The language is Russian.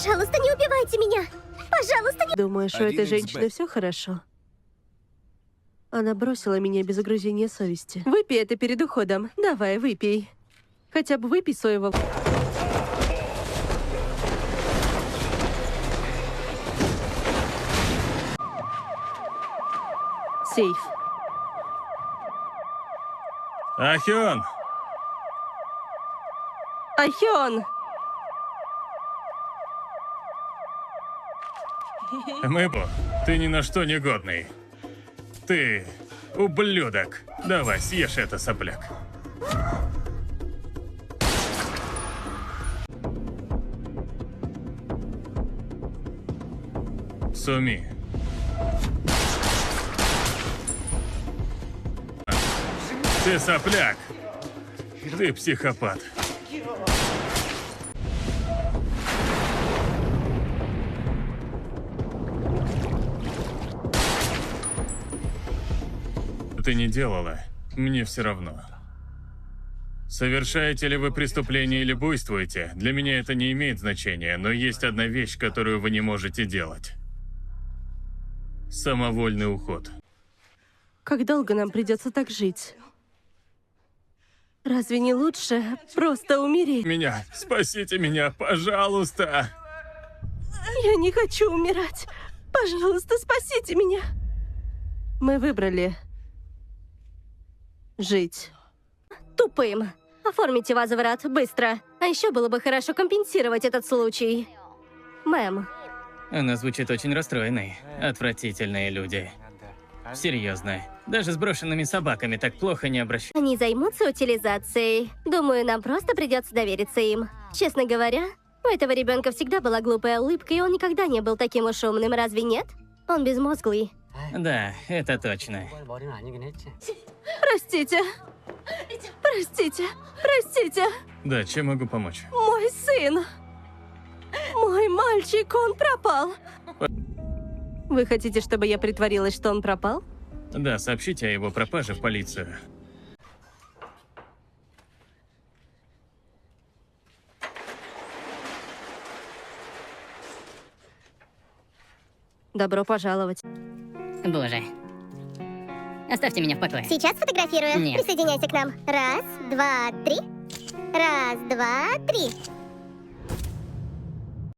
Пожалуйста, не убивайте меня! Пожалуйста, не... Думаешь, у этой женщины все хорошо? Она бросила меня без угрызения совести. Выпей это перед уходом. Давай, выпей. Хотя бы выпей соевого. Сейф. Ахён! Ахён! Мэпо, ты ни на что не годный. Ты ублюдок. Давай, съешь это, сопляк. Суми. Ты сопляк. Ты психопат. Ты не делала, мне все равно. Совершаете ли вы преступление или буйствуете, для меня это не имеет значения, но есть одна вещь, которую вы не можете делать. Самовольный уход. Как долго нам придется так жить? Разве не лучше просто умереть? Меня, спасите меня, пожалуйста! Я не хочу умирать. Пожалуйста, спасите меня. Мы выбрали жить. Тупым. Оформите возврат, быстро. А еще было бы хорошо компенсировать этот случай. Мэм. Она звучит очень расстроенной. Отвратительные люди. Серьезно. Даже с брошенными собаками так плохо не обращаются. Они займутся утилизацией. Думаю, нам просто придется довериться им. Честно говоря, у этого ребенка всегда была глупая улыбка, и он никогда не был таким уж умным, разве нет? Он безмозглый. Да, это точно. Простите. Простите. Простите. Да, чем могу помочь? Мой сын. Мой мальчик, он пропал. Вы хотите, чтобы я притворилась, что он пропал? Да, сообщите о его пропаже в полицию. Добро пожаловать. Боже. Оставьте меня в покое. Сейчас фотографирую. Нет. Присоединяйся к нам. Раз, два, три. Раз, два, три.